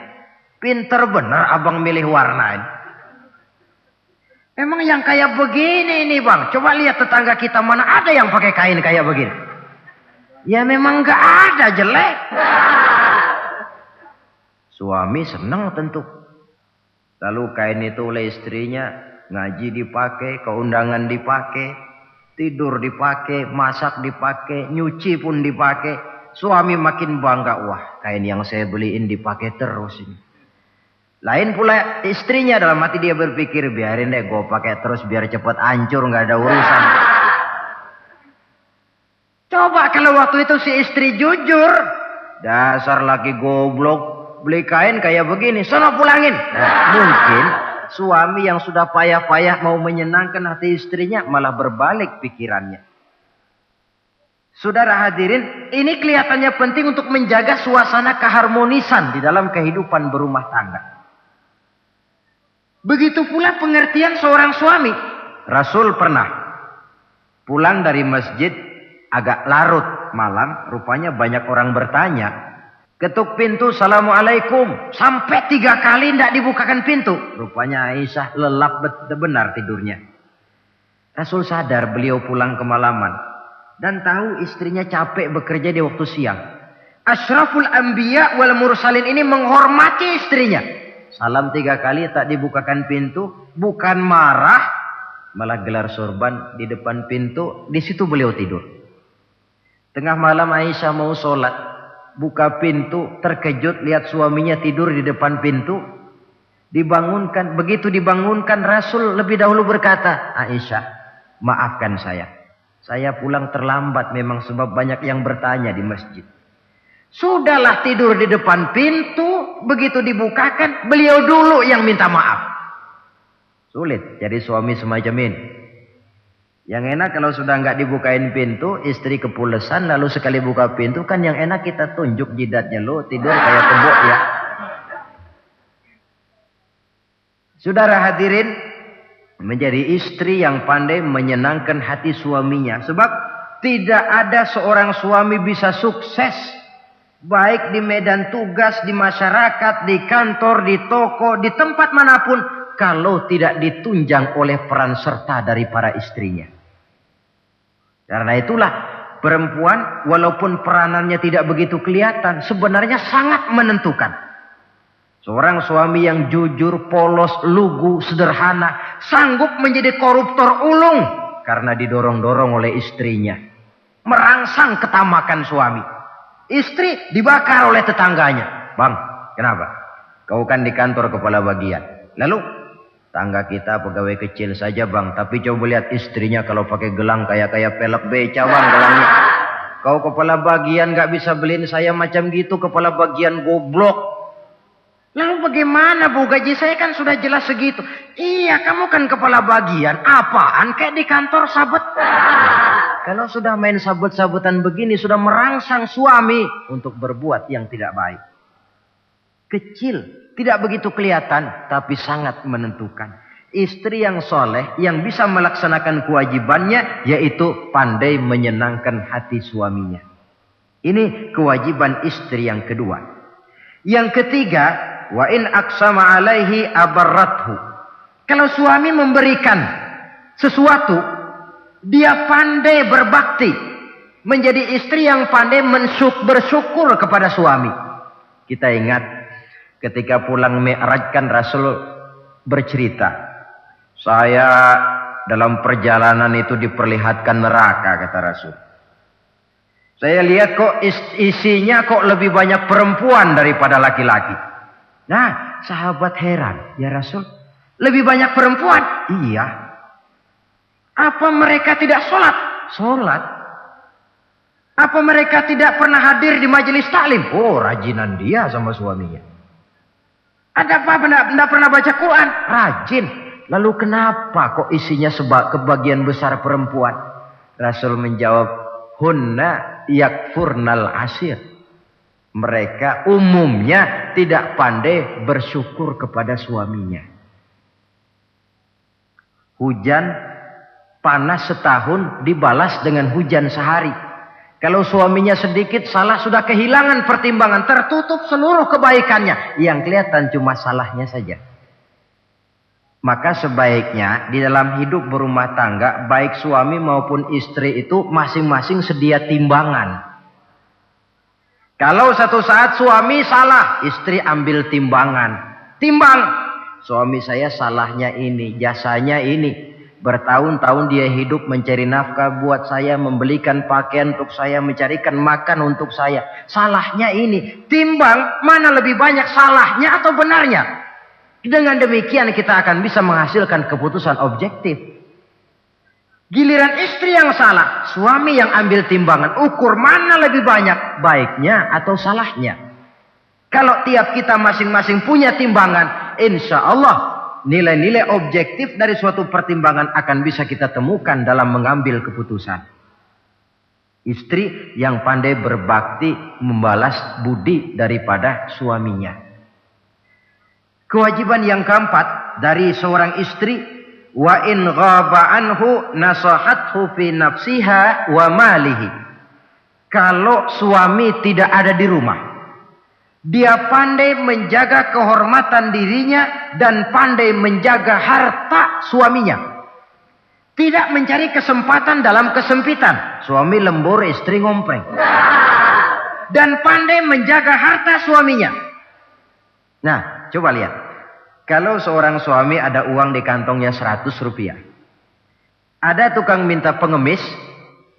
Pinter benar abang milih warna ini. Memang yang kayak begini ini bang. Coba lihat tetangga kita, mana ada yang pakai kain kayak begini. Ya memang gak ada, jelek. Suami senang tentu. Lalu kain itu oleh istrinya, ngaji dipakai, keundangan dipakai, tidur dipakai, masak dipakai, nyuci pun dipakai. Suami makin bangga, wah kain yang saya beliin dipakai terus ini. Lain pula istrinya, dalam hati dia berpikir, biarin deh gue pakai terus biar cepet hancur, nggak ada urusan. Coba kalau waktu itu si istri jujur, dasar laki goblok, beli kain kayak begini, sono pulangin. Nah, mungkin suami yang sudah payah-payah mau menyenangkan hati istrinya malah berbalik pikirannya. Saudara hadirin, ini kelihatannya penting untuk menjaga suasana keharmonisan di dalam kehidupan berumah tangga. Begitu pula pengertian seorang suami. Rasul pernah pulang dari masjid agak larut malam, rupanya banyak orang bertanya. Ketuk pintu, Assalamualaikum. Sampai 3 kali tidak dibukakan pintu. Rupanya Aisyah lelap benar tidurnya. Rasul sadar beliau pulang kemalaman dan tahu istrinya capek bekerja di waktu siang. Asyraful Anbiya wal Mursalin ini menghormati istrinya. Salam 3 kali tak dibukakan pintu, bukan marah, malah gelar sorban di depan pintu. Di situ beliau tidur. Tengah malam Aisyah mau sholat, buka pintu, terkejut lihat suaminya tidur di depan pintu. Dibangunkan, begitu dibangunkan Rasul lebih dahulu berkata, Aisyah, maafkan saya pulang terlambat memang sebab banyak yang bertanya di masjid. Sudahlah tidur di depan pintu, begitu dibukakan, beliau dulu yang minta maaf. Sulit jadi suami semacam ini. Yang enak kalau sudah nggak dibukain pintu, istri kepulesan, lalu sekali buka pintu kan yang enak kita tunjuk jidatnya, lo tidur kayak kebo ya. Saudara hadirin, menjadi istri yang pandai menyenangkan hati suaminya. Sebab tidak ada seorang suami bisa sukses baik di medan tugas, di masyarakat, di kantor, di toko, di tempat manapun, kalau tidak ditunjang oleh peran serta dari para istrinya. Karena itulah perempuan walaupun peranannya tidak begitu kelihatan, sebenarnya sangat menentukan. Seorang suami yang jujur, polos, lugu, sederhana, sanggup menjadi koruptor ulung karena didorong-dorong oleh istrinya. Merangsang ketamakan suami. Istri dibakar oleh tetangganya. Bang, kenapa? Kau kan di kantor kepala bagian. Lalu, tangga kita pegawai kecil saja bang. Tapi coba lihat istrinya kalau pakai gelang kayak pelek beca bang gelangnya. Kau kepala bagian gak bisa beliin saya macam gitu. Kepala bagian goblok. Lalu bagaimana bu, gaji saya kan sudah jelas segitu. Iya, kamu kan kepala bagian. Apaan kayak di kantor sabet. Kalau sudah main sabut-sabutan begini, sudah merangsang suami untuk berbuat yang tidak baik. Kecil, tidak begitu kelihatan, tapi sangat menentukan. Istri yang soleh, yang bisa melaksanakan kewajibannya, yaitu pandai menyenangkan hati suaminya. Ini kewajiban istri yang kedua. Yang ketiga, wa in aqsama alaihi abarrathu. Kalau suami memberikan sesuatu, dia pandai berbakti, menjadi istri yang pandai bersyukur kepada suami. Kita ingat ketika pulang Mi'raj kan Rasul bercerita, saya dalam perjalanan itu diperlihatkan neraka, kata Rasul. Saya lihat kok isinya kok lebih banyak perempuan daripada laki-laki. Nah, sahabat heran, ya Rasul, lebih banyak perempuan? Iya. Apa mereka tidak sholat? Sholat. Apa mereka tidak pernah hadir di majelis taklim? Oh, rajinan dia sama suaminya. Ada apa? Tidak pernah baca Quran? Rajin. Lalu kenapa kok isinya kebagian besar perempuan? Rasul menjawab, hunna yakfurnal asir. Mereka umumnya tidak pandai bersyukur kepada suaminya. Hujan panas setahun dibalas dengan hujan sehari. Kalau suaminya sedikit salah, sudah kehilangan pertimbangan, tertutup seluruh kebaikannya. Yang kelihatan cuma salahnya saja. Maka sebaiknya di dalam hidup berumah tangga, baik suami maupun istri itu masing-masing sedia timbangan. Kalau satu saat suami salah, istri ambil timbangan. Timbang, suami saya salahnya ini, jasanya ini. Bertahun-tahun dia hidup mencari nafkah buat saya, membelikan pakaian untuk saya, mencarikan makan untuk saya. Salahnya ini. Timbang mana lebih banyak salahnya atau benarnya. Dengan demikian kita akan bisa menghasilkan keputusan objektif. Giliran istri yang salah, suami yang ambil timbangan, ukur mana lebih banyak baiknya atau salahnya. Kalau tiap kita masing-masing punya timbangan, insya Allah nilai-nilai objektif dari suatu pertimbangan akan bisa kita temukan dalam mengambil keputusan. Istri yang pandai berbakti membalas budi daripada suaminya. Kewajiban yang keempat dari seorang istri, wa in ghaba anhu nasahathu fi nafsiha wa malihi. Kalau suami tidak ada di rumah, dia pandai menjaga kehormatan dirinya dan pandai menjaga harta suaminya. Tidak mencari kesempatan dalam kesempitan. Suami lembur, istri ngompreng. Dan pandai menjaga harta suaminya. Nah, coba lihat. Kalau seorang suami ada uang di kantongnya 100 rupiah. Ada tukang minta pengemis,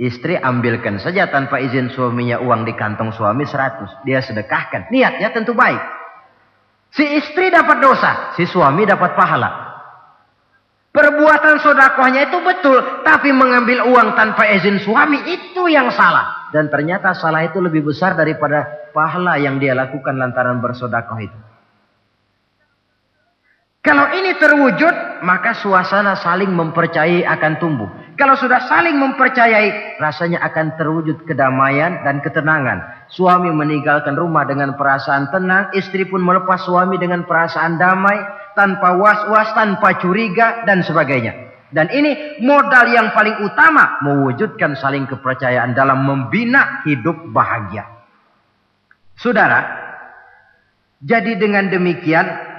istri ambilkan saja tanpa izin suaminya uang di kantong suami 100. Dia sedekahkan. Niatnya tentu baik. Si istri dapat dosa, si suami dapat pahala. Perbuatan sedekahnya itu betul, tapi mengambil uang tanpa izin suami itu yang salah. Dan ternyata salah itu lebih besar daripada pahala yang dia lakukan lantaran bersedekah itu. Kalau ini terwujud, maka suasana saling mempercayai akan tumbuh. Kalau sudah saling mempercayai, rasanya akan terwujud kedamaian dan ketenangan. Suami meninggalkan rumah dengan perasaan tenang, istri pun melepas suami dengan perasaan damai, tanpa was-was, tanpa curiga, dan sebagainya. Dan ini modal yang paling utama, mewujudkan saling kepercayaan dalam membina hidup bahagia. Saudara, jadi dengan demikian,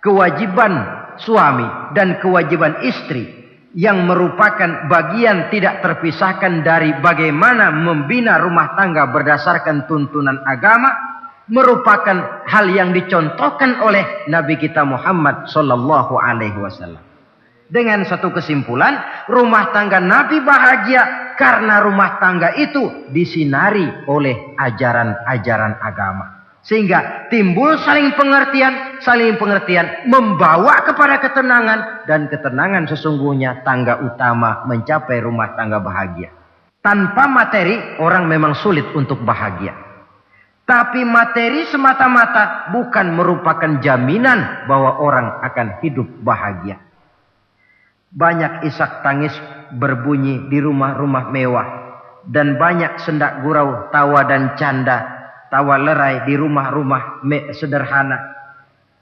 kewajiban suami dan kewajiban istri yang merupakan bagian tidak terpisahkan dari bagaimana membina rumah tangga berdasarkan tuntunan agama merupakan hal yang dicontohkan oleh Nabi kita Muhammad sallallahu alaihi wasallam. Dengan satu kesimpulan, rumah tangga Nabi bahagia karena rumah tangga itu disinari oleh ajaran-ajaran agama. Sehingga timbul saling pengertian membawa kepada ketenangan, dan ketenangan sesungguhnya tangga utama mencapai rumah tangga bahagia. Tanpa materi orang memang sulit untuk bahagia. Tapi materi semata-mata bukan merupakan jaminan bahwa orang akan hidup bahagia. Banyak isak tangis berbunyi di rumah-rumah mewah, dan banyak sendak gurau, tawa dan canda, tawa lerai di rumah-rumah sederhana.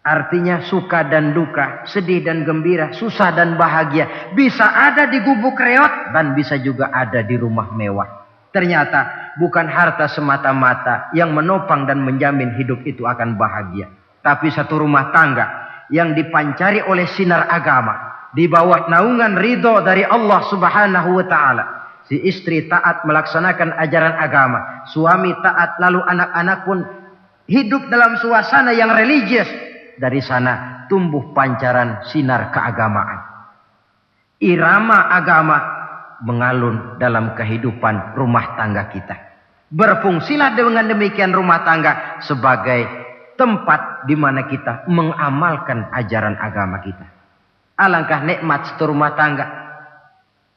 Artinya suka dan duka, sedih dan gembira, susah dan bahagia bisa ada di gubuk reot dan bisa juga ada di rumah mewah. Ternyata bukan harta semata-mata yang menopang dan menjamin hidup itu akan bahagia. Tapi satu rumah tangga yang dipancari oleh sinar agama. Di bawah naungan ridho dari Allah subhanahu wa ta'ala. Si istri taat melaksanakan ajaran agama. Suami taat, lalu anak-anak pun hidup dalam suasana yang religius. Dari sana tumbuh pancaran sinar keagamaan. Irama agama mengalun dalam kehidupan rumah tangga kita. Berfungsilah dengan demikian rumah tangga sebagai tempat di mana kita mengamalkan ajaran agama kita. Alangkah nikmat satu rumah tangga.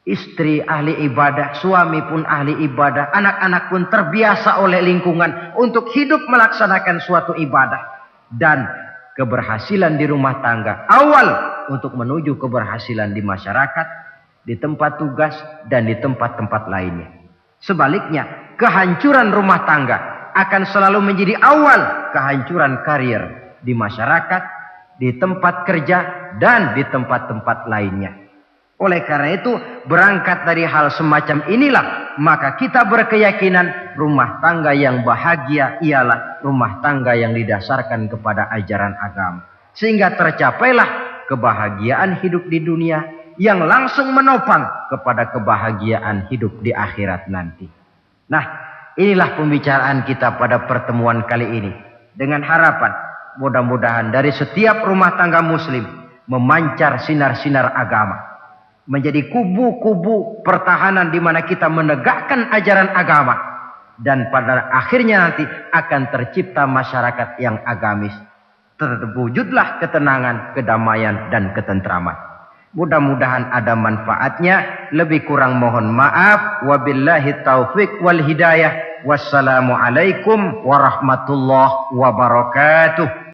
Istri ahli ibadah, suami pun ahli ibadah, anak-anak pun terbiasa oleh lingkungan untuk hidup melaksanakan suatu ibadah. Dan keberhasilan di rumah tangga awal untuk menuju keberhasilan di masyarakat, di tempat tugas, dan di tempat-tempat lainnya. Sebaliknya, kehancuran rumah tangga akan selalu menjadi awal kehancuran karir di masyarakat, di tempat kerja, dan di tempat-tempat lainnya. Oleh karena itu, berangkat dari hal semacam inilah, maka kita berkeyakinan rumah tangga yang bahagia ialah rumah tangga yang didasarkan kepada ajaran agama. Sehingga tercapailah kebahagiaan hidup di dunia yang langsung menopang kepada kebahagiaan hidup di akhirat nanti. Nah, inilah pembicaraan kita pada pertemuan kali ini. Dengan harapan mudah-mudahan dari setiap rumah tangga muslim memancar sinar-sinar agama. Menjadi kubu-kubu pertahanan di mana kita menegakkan ajaran agama. Dan pada akhirnya nanti akan tercipta masyarakat yang agamis. Terwujudlah ketenangan, kedamaian, dan ketentraman. Mudah-mudahan ada manfaatnya. Lebih kurang mohon maaf. Wabillahi taufiq wal hidayah. Wassalamualaikum warahmatullahi wabarakatuh.